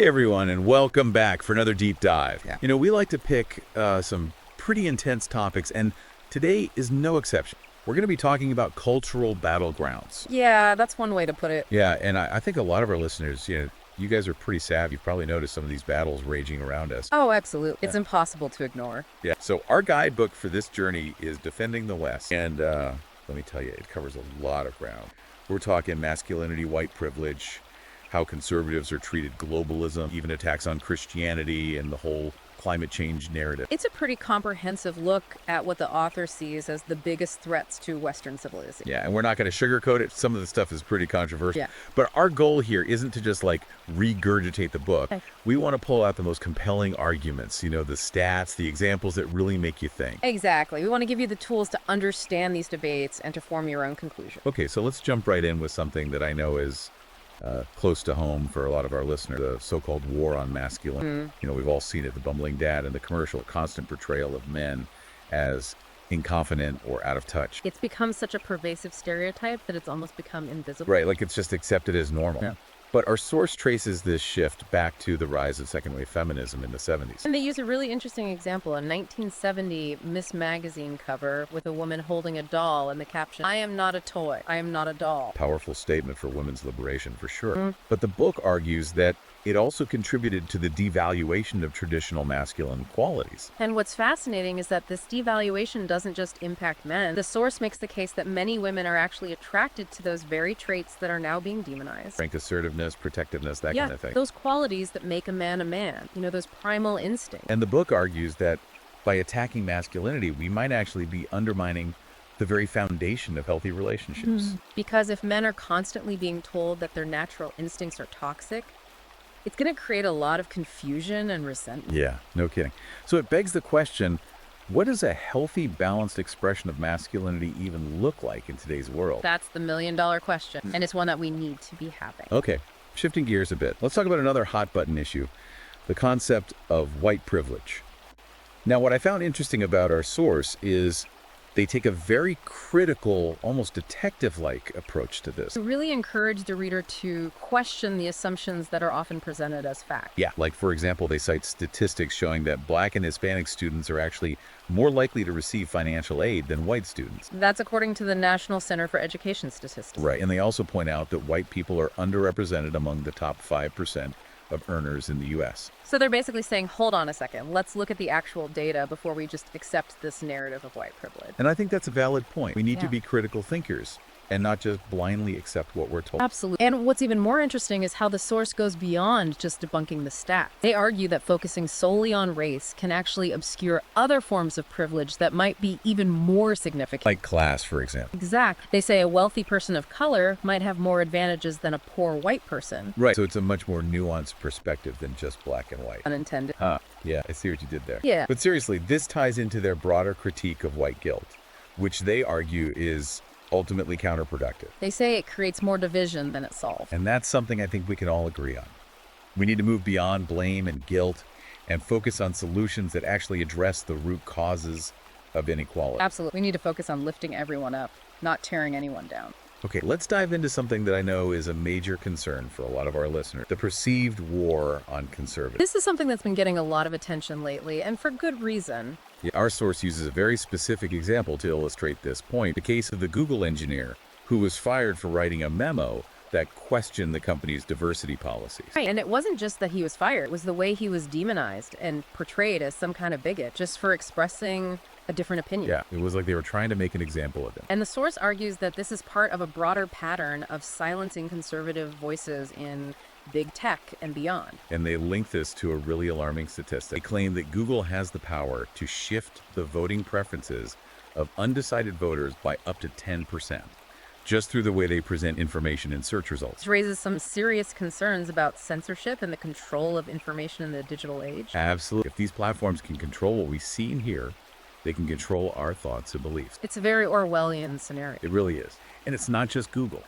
Hey everyone, and welcome back for another deep dive. Yeah. You know, we like to pick some pretty intense topics, and today is no exception. We're going to be talking about cultural battlegrounds. Yeah, that's one way to put it. Yeah, and I think a lot of our listeners, you guys are pretty savvy. You've probably noticed some of these battles raging around us. Oh, absolutely. It's impossible to ignore. Yeah, so our guidebook for this journey is Defending the West, and let me tell you, it covers a lot of ground. We're talking masculinity, white privilege, how conservatives are treated, globalism, even attacks on Christianity, and the whole climate change narrative. It's a pretty comprehensive look at what the author sees as the biggest threats to Western civilization. Yeah, and we're not going to sugarcoat it. Some of the stuff is pretty controversial. Yeah. But our goal here isn't to just regurgitate the book. Okay. We want to pull out the most compelling arguments, the stats, the examples that really make you think. Exactly. We want to give you the tools to understand these debates and to form your own conclusion. Okay, so let's jump right in with something that I know is close to home for a lot of our listeners, the so-called war on masculinity. We've all seen it, the bumbling dad in the commercial, constant portrayal of men as inconfident or out of touch. It's become such a pervasive stereotype that it's almost become invisible. Right, like it's just accepted as normal. Yeah. But our source traces this shift back to the rise of second-wave feminism in the 70s. And they use a really interesting example, a 1970 Miss Magazine cover with a woman holding a doll and the caption, "I am not a toy, I am not a doll." Powerful statement for women's liberation, for sure. But the book argues that it also contributed to the devaluation of traditional masculine qualities. And what's fascinating is that this devaluation doesn't just impact men. The source makes the case that many women are actually attracted to those very traits that are now being demonized. Frank assertiveness, protectiveness, that kind of thing. Those qualities that make a man, those primal instincts. And the book argues that by attacking masculinity, we might actually be undermining the very foundation of healthy relationships. Because if men are constantly being told that their natural instincts are toxic, it's going to create a lot of confusion and resentment. Yeah, no kidding. So it begs the question, what does a healthy, balanced expression of masculinity even look like in today's world? That's the million-dollar question, and it's one that we need to be having. Okay, shifting gears a bit. Let's talk about another hot-button issue, the concept of white privilege. Now, what I found interesting about our source is they take a very critical, almost detective-like approach to this. To really encourage the reader to question the assumptions that are often presented as fact. Yeah, like for example, they cite statistics showing that Black and Hispanic students are actually more likely to receive financial aid than white students. That's according to the National Center for Education Statistics. Right, and they also point out that white people are underrepresented among the top 5% of earners in the U.S. So they're basically saying, hold on a second, let's look at the actual data before we just accept this narrative of white privilege. And I think that's a valid point. We need to Yeah. be critical thinkers and not just blindly accept what we're told. Absolutely. And what's even more interesting is how the source goes beyond just debunking the stats. They argue that focusing solely on race can actually obscure other forms of privilege that might be even more significant. Like class, for example. Exactly. They say a wealthy person of color might have more advantages than a poor white person. Right, so it's a much more nuanced perspective than just black and white. Unintended. Yeah, I see what you did there. Yeah. But seriously, this ties into their broader critique of white guilt, which they argue is ultimately counterproductive. They say it creates more division than it solves. And that's something I think we can all agree on. We need to move beyond blame and guilt and focus on solutions that actually address the root causes of inequality. Absolutely. We need to focus on lifting everyone up, not tearing anyone down. Okay, let's dive into something that I know is a major concern for a lot of our listeners, the perceived war on conservatives. This is something that's been getting a lot of attention lately, and for good reason. Yeah, our source uses a very specific example to illustrate this point, the case of the Google engineer who was fired for writing a memo that questioned the company's diversity policies. Right, and it wasn't just that he was fired, it was the way he was demonized and portrayed as some kind of bigot just for expressing a different opinion. Yeah, it was like they were trying to make an example of him. And the source argues that this is part of a broader pattern of silencing conservative voices in big tech and beyond. And they link this to a really alarming statistic. They claim that Google has the power to shift the voting preferences of undecided voters by up to 10%, just through the way they present information in search results. This raises some serious concerns about censorship and the control of information in the digital age. Absolutely. If these platforms can control what we see and hear, they can control our thoughts and beliefs. It's a very Orwellian scenario. It really is. And it's not just Google.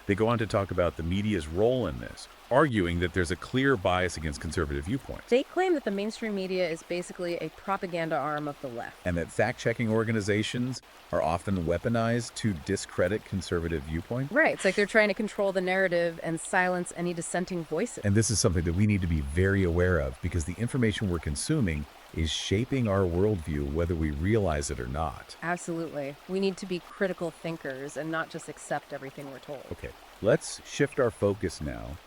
They go on to talk about the media's role in this, arguing that there's a clear bias against conservative viewpoints, They claim that the mainstream media is basically a propaganda arm of the left. and that fact-checking organizations are often weaponized to discredit conservative viewpoints. Right, it's like they're trying to control the narrative and silence any dissenting voices. And this is something that we need to be very aware of, because the information we're consuming is shaping our worldview whether we realize it or not. Absolutely. We need to be critical thinkers and not just accept everything we're told. Okay, let's shift our focus now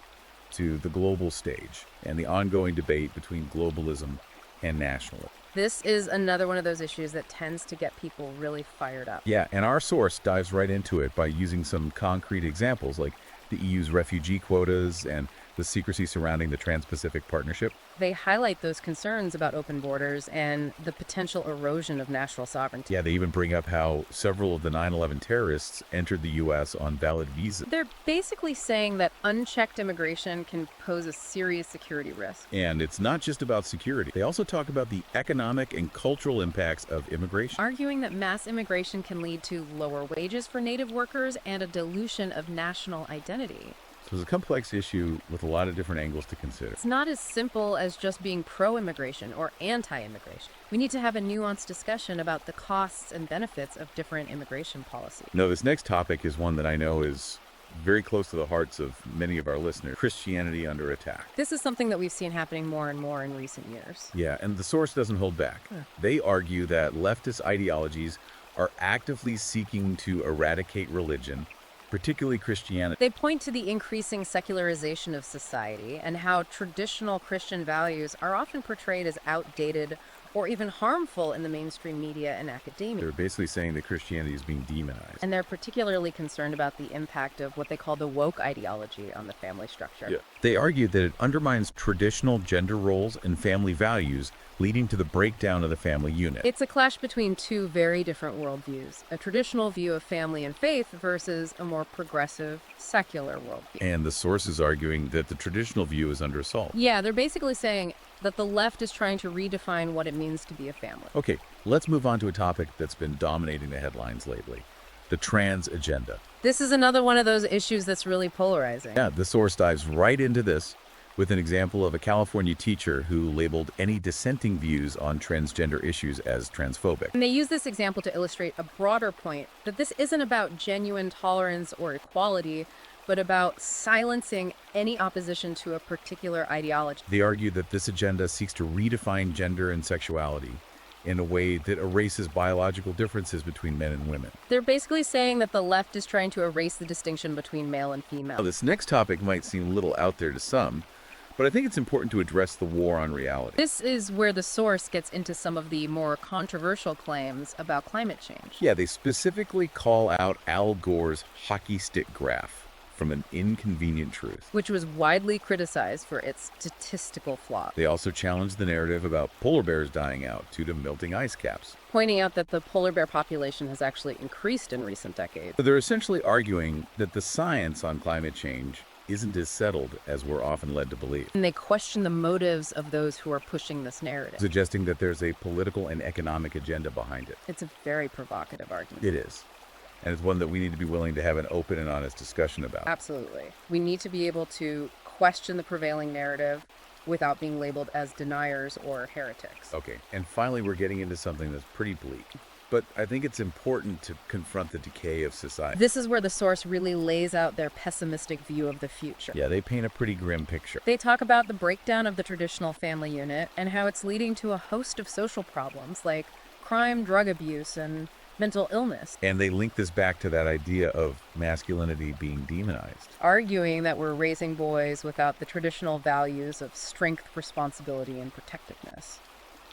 to the global stage and the ongoing debate between globalism and nationalism. This is another one of those issues that tends to get people really fired up. Yeah, and our source dives right into it by using some concrete examples like the EU's refugee quotas and the secrecy surrounding the Trans-Pacific Partnership. They highlight those concerns about open borders and the potential erosion of national sovereignty. Yeah, they even bring up how several of the 9/11 terrorists entered the U.S. on valid visas. They're basically saying that unchecked immigration can pose a serious security risk. And it's not just about security. They also talk about the economic and cultural impacts of immigration. Arguing that mass immigration can lead to lower wages for native workers and a dilution of national identity. So it's a complex issue with a lot of different angles to consider. It's not as simple as just being pro-immigration or anti-immigration. We need to have a nuanced discussion about the costs and benefits of different immigration policies. No, this next topic is one that I know is very close to the hearts of many of our listeners: Christianity under attack. This is something that we've seen happening more and more in recent years. Yeah, and the source doesn't hold back. They argue that leftist ideologies are actively seeking to eradicate religion, particularly Christianity. They point to the increasing secularization of society and how traditional Christian values are often portrayed as outdated or even harmful in the mainstream media and academia. They're basically saying that Christianity is being demonized. And they're particularly concerned about the impact of what they call the woke ideology on the family structure. They argue that it undermines traditional gender roles and family values, leading to the breakdown of the family unit. It's a clash between two very different worldviews, a traditional view of family and faith versus a more progressive, secular worldview. And the source is arguing that the traditional view is under assault. Yeah, they're basically saying that the left is trying to redefine what it means to be a family. Okay, let's move on to a topic that's been dominating the headlines lately: the trans agenda. This is another one of those issues that's really polarizing. Yeah, the source dives right into this with an example of a California teacher who labeled any dissenting views on transgender issues as transphobic. And they use this example to illustrate a broader point that this isn't about genuine tolerance or equality, but about silencing any opposition to a particular ideology. They argue that this agenda seeks to redefine gender and sexuality in a way that erases biological differences between men and women. They're basically saying that the left is trying to erase the distinction between male and female. Now, this next topic might seem a little out there to some, but I think it's important to address the war on reality. This is where the source gets into some of the more controversial claims about climate change. Yeah, they specifically call out Al Gore's hockey stick graph from An Inconvenient Truth, which was widely criticized for its statistical flaws. They also challenged the narrative about polar bears dying out due to melting ice caps, pointing out that the polar bear population has actually increased in recent decades. They're essentially arguing that the science on climate change isn't as settled as we're often led to believe. And they question the motives of those who are pushing this narrative, suggesting that there's a political and economic agenda behind it. It's a very provocative argument. It is. And it's one that we need to be willing to have an open and honest discussion about. Absolutely. We need to be able to question the prevailing narrative without being labeled as deniers or heretics. Okay, and finally we're getting into something that's pretty bleak. But I think it's important to confront the decay of society. This is where the source really lays out their pessimistic view of the future. Yeah, they paint a pretty grim picture. They talk about the breakdown of the traditional family unit and how it's leading to a host of social problems like crime, drug abuse, and mental illness. And they link this back to that idea of masculinity being demonized, arguing that we're raising boys without the traditional values of strength, responsibility, and protectiveness.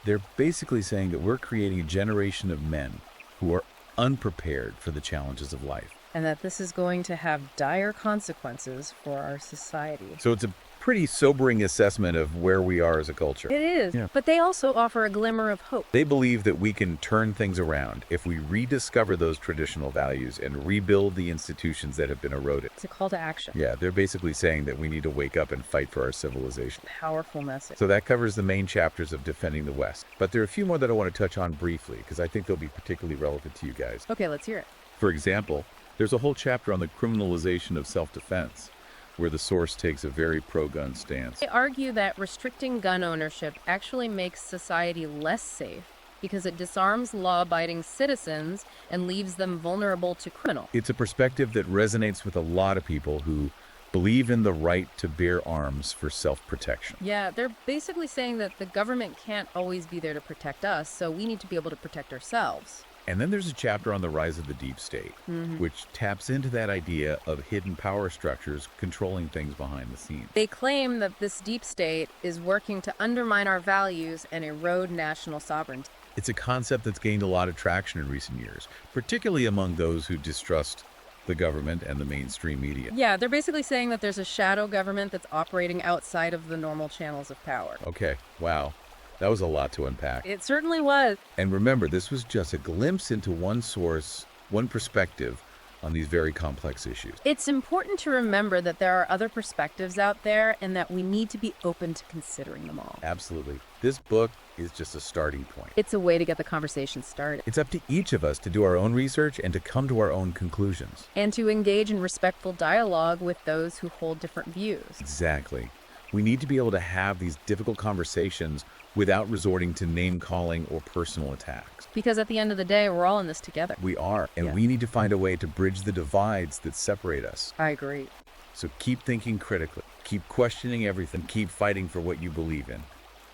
They're basically saying that we're creating a generation of men who are unprepared for the challenges of life. And that this is going to have dire consequences for our society. So it's a pretty sobering assessment of where we are as a culture. It is, Yeah. but they also offer a glimmer of hope. They believe that we can turn things around if we rediscover those traditional values and rebuild the institutions that have been eroded. It's a call to action. Yeah, they're basically saying that we need to wake up and fight for our civilization. Powerful message. So that covers the main chapters of Defending the West. But there are a few more that I want to touch on briefly because I think they'll be particularly relevant to you guys. Okay, let's hear it. For example, There's a whole chapter on the criminalization of self-defense, where the source takes a very pro-gun stance. They argue that restricting gun ownership actually makes society less safe because it disarms law-abiding citizens and leaves them vulnerable to criminals. It's a perspective that resonates with a lot of people who believe in the right to bear arms for self-protection. Yeah, they're basically saying that the government can't always be there to protect us, so we need to be able to protect ourselves. And then there's a chapter on the rise of the deep state, which taps into that idea of hidden power structures controlling things behind the scenes. They claim that this deep state is working to undermine our values and erode national sovereignty. It's a concept that's gained a lot of traction in recent years, particularly among those who distrust the government and the mainstream media. Yeah, they're basically saying that there's a shadow government that's operating outside of the normal channels of power. Okay, wow. That was a lot to unpack. It certainly was. And remember, this was just a glimpse into one source, one perspective on these very complex issues. It's important to remember that there are other perspectives out there and that we need to be open to considering them all. Absolutely. This book is just a starting point. It's a way to get the conversation started. It's up to each of us to do our own research and to come to our own conclusions. And to engage in respectful dialogue with those who hold different views. Exactly. We need to be able to have these difficult conversations without resorting to name-calling or personal attacks. Because at the end of the day, we're all in this together. We are, and we need to find a way to bridge the divides that separate us. I agree. So keep thinking critically, keep questioning everything, keep fighting for what you believe in.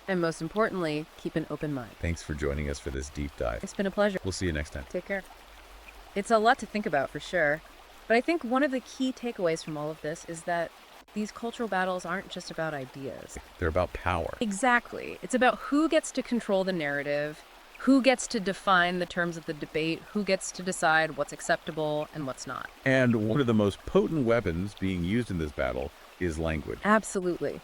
And most importantly, keep an open mind. Thanks for joining us for this deep dive. It's been a pleasure. We'll see you next time. Take care. It's a lot to think about for sure. But I think one of the key takeaways from all of this is that these cultural battles aren't just about ideas. They're about power. Exactly. It's about who gets to control the narrative, who gets to define the terms of the debate, who gets to decide what's acceptable and what's not. And one of the most potent weapons being used in this battle is language. Absolutely.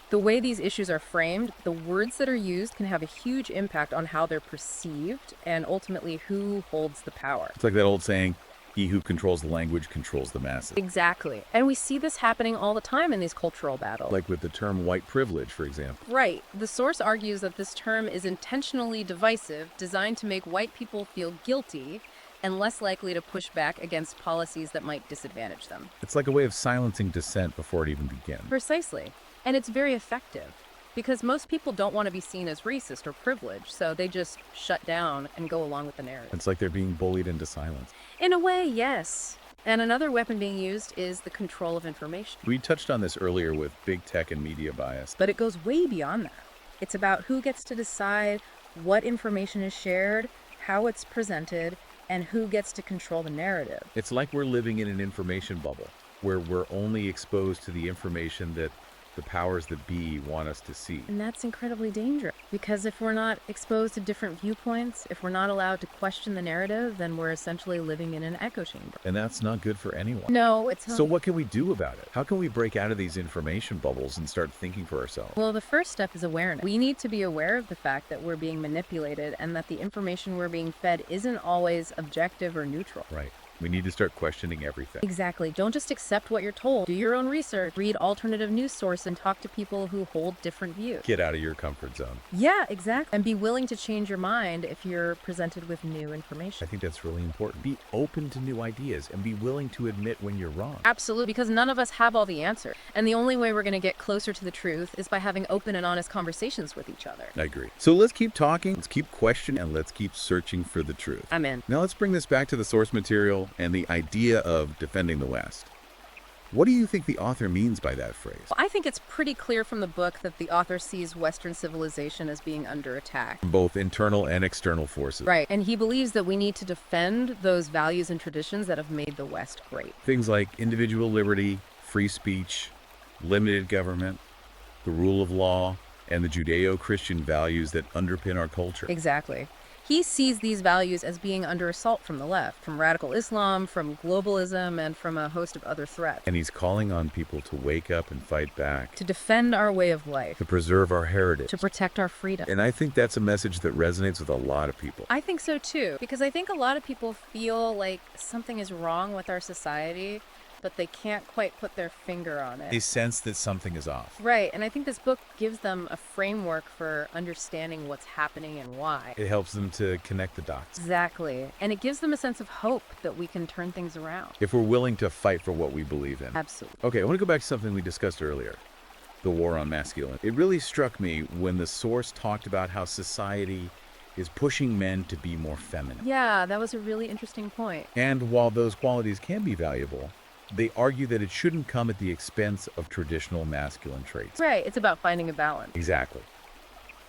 The way these issues are framed, the words that are used can have a huge impact on how they're perceived and ultimately who holds the power. It's like that old saying, he who controls the language controls the masses. Exactly. And we see this happening all the time in these cultural battles. Like with the term white privilege, for example. Right. The source argues that this term is intentionally divisive, designed to make white people feel guilty and less likely to push back against policies that might disadvantage them. It's like a way of silencing dissent before it even begins. Precisely. And it's very effective. Because most people don't want to be seen as racist or privileged, so they just shut down and go along with the narrative. It's like they're being bullied into silence. In a way, yes. And another weapon being used is the control of information. We touched on this earlier with big tech and media bias. But it goes way beyond that. It's about who gets to decide what information is shared, how it's presented, and who gets to control the narrative. It's like we're living in an information bubble, where we're only exposed to the information that the powers that be want us to see. And that's incredibly dangerous, because if we're not exposed to different viewpoints, if we're not allowed to question the narrative, then we're essentially living in an echo chamber. And that's not good for anyone. No, it's not. So what can we do about it? How can we break out of these information bubbles and start thinking for ourselves? Well, the first step is awareness. We need to be aware of the fact that we're being manipulated and that the information we're being fed isn't always objective or neutral. Right. We need to start questioning everything. Exactly. Don't just accept what you're told. Do your own research, read alternative news sources, and talk to people who hold different views. Get out of your comfort zone. Yeah, exactly. And be willing to change your mind if you're presented with new information. I think that's really important. Be open to new ideas and be willing to admit when you're wrong. Absolutely, because none of us have all the answers. And the only way we're going to get closer to the truth is by having open and honest conversations with each other. I agree. So let's keep talking, let's keep questioning, and let's keep searching for the truth. I'm in. Now let's bring this back to the source material and the idea of defending the West. What do you think the author means by that phrase? I think it's pretty clear from the book that the author sees Western civilization as being under attack. Both internal and external forces. Right, and he believes that we need to defend those values and traditions that have made the West great. Things like individual liberty, free speech, limited government, the rule of law, and the Judeo-Christian values that underpin our culture. Exactly. He sees these values as being under assault from the left, from radical Islam, from globalism, and from a host of other threats. And he's calling on people to wake up and fight back. To defend our way of life. To preserve our heritage. To protect our freedom. And I think that's a message that resonates with a lot of people. I think so too, because I think a lot of people feel like something is wrong with our society but they can't quite put their finger on They it. sense that something is off. Right, and I think this book gives them a framework for understanding what's happening and why. It helps them to connect the dots. Exactly. And it gives them a sense of hope that we can turn things around. If we're willing to fight for what we believe in. Absolutely. Okay, I want to go back to something we discussed earlier. The war on masculinity. It really struck me when the source talked about how society is pushing men to be more feminine. Yeah, that was a really interesting point. And while those qualities can be valuable, they argue that it shouldn't come at the expense of traditional masculine traits. Right, it's about finding a balance. Exactly.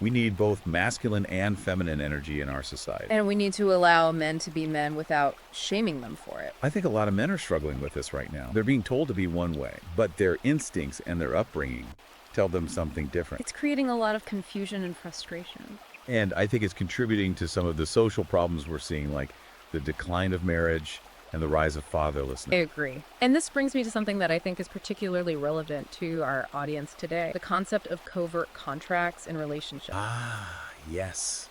We need both masculine and feminine energy in our society. And we need to allow men to be men without shaming them for it. I think a lot of men are struggling with this right now. They're being told to be one way, but their instincts and their upbringing tell them something different. It's creating a lot of confusion and frustration. And I think it's contributing to some of the social problems we're seeing, like the decline of marriage and the rise of fatherlessness. I agree. And this brings me to something that I think is particularly relevant to our audience today, the concept of covert contracts in relationships. Ah, yes.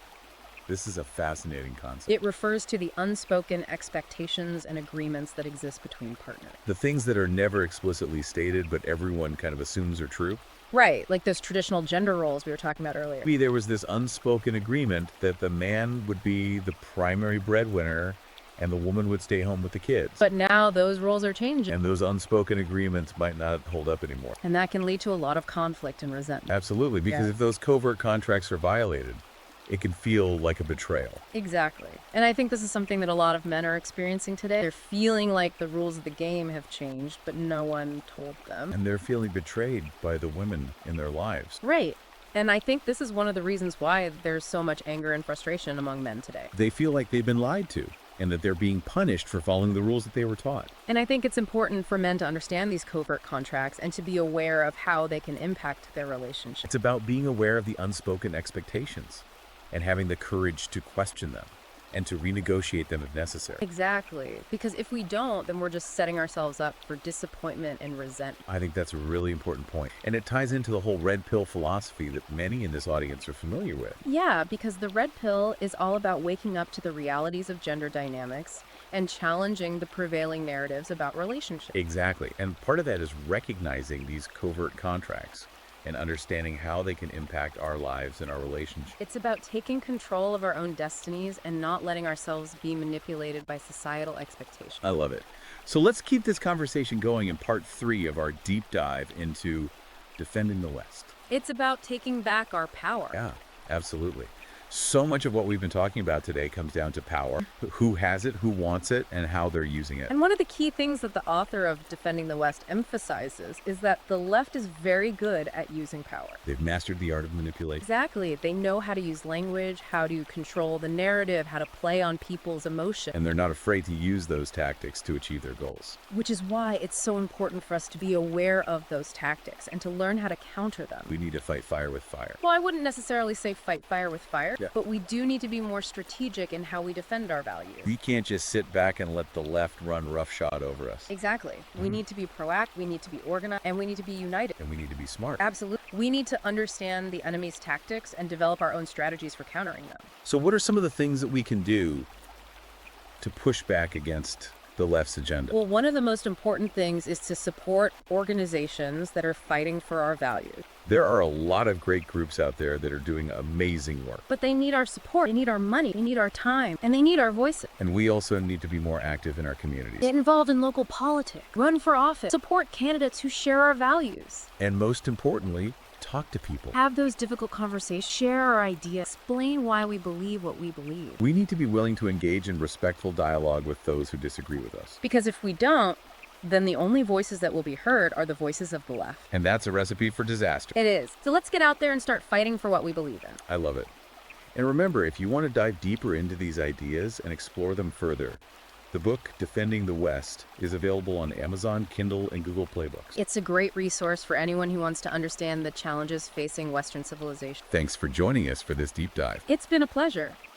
This is a fascinating concept. It refers to the unspoken expectations and agreements that exist between partners. The things that are never explicitly stated, but everyone kind of assumes are true. Right, like those traditional gender roles we were talking about earlier. Maybe there was this unspoken agreement that the man would be the primary breadwinner and the woman would stay home with the kids. But now those roles are changing. And those unspoken agreements might not hold up anymore. And that can lead to a lot of conflict and resentment. Absolutely, because Yeah. if those covert contracts are violated, it can feel like a betrayal. Exactly. And I think this is something that a lot of men are experiencing today. They're feeling like the rules of the game have changed, but no one told them. And they're feeling betrayed by the women in their lives. Right. And I think this is one of the reasons why there's so much anger and frustration among men today. They feel like they've been lied to and that they're being punished for following the rules that they were taught. And I think it's important for men to understand these covert contracts and to be aware of how they can impact their relationship. It's about being aware of the unspoken expectations and having the courage to question them and to renegotiate them if necessary. Exactly. Because if we don't, then we're just setting ourselves up for disappointment and resentment. I think that's a really important point. And it ties into the whole red pill philosophy that many in this audience are familiar with. Yeah, because the red pill is all about waking up to the realities of gender dynamics and challenging the prevailing narratives about relationships. Exactly. And part of that is recognizing these covert contracts and understanding how they can impact our lives and our relationships. It's about taking control of our own destinies and not letting ourselves be manipulated by societal expectations. I love it. So let's keep this conversation going in part 3 of our deep dive into defending the West. It's about taking back our power. Yeah, absolutely. So much of what we've been talking about today comes down to power, who has it, who wants it, and how they're using it. And one of the key things that the author of Defending the West emphasizes is that the left is very good at using power. They've mastered the art of manipulation. Exactly. They know how to use language, how to control the narrative, how to play on people's emotion. And they're not afraid to use those tactics to achieve their goals. Which is why it's so important for us to be aware of those tactics and to learn how to counter them. We need to fight fire with fire. Well, I wouldn't necessarily say fight fire with fire, Yeah. but we do need to be more strategic in how we defend our values. We can't just sit back and let the left run roughshod over us. Exactly. We need to be proactive, we need to be organized, and we need to be united. And we need to be smart. Absolutely. We need to understand the enemy's tactics and develop our own strategies for countering them. So what are some of the things that we can do to push back against the left's agenda? Well, one of the most important things is to support organizations that are fighting for our values. There are a lot of great groups out there that are doing amazing work. But they need our support, they need our money, they need our time, and they need our voices. And we also need to be more active in our communities. Get involved in local politics, run for office, support candidates who share our values. And most importantly, talk to people. Have those difficult conversations, share our ideas, explain why we believe what we believe. We need to be willing to engage in respectful dialogue with those who disagree with us. Because if we don't, then the only voices that will be heard are the voices of the left. And that's a recipe for disaster. It is. So let's get out there and start fighting for what we believe in. I love it. And remember, if you want to dive deeper into these ideas and explore them further, the book Defending the West is available on Amazon, Kindle, and Google Play Books. It's a great resource for anyone who wants to understand the challenges facing Western civilization. Thanks for joining us for this deep dive. It's been a pleasure.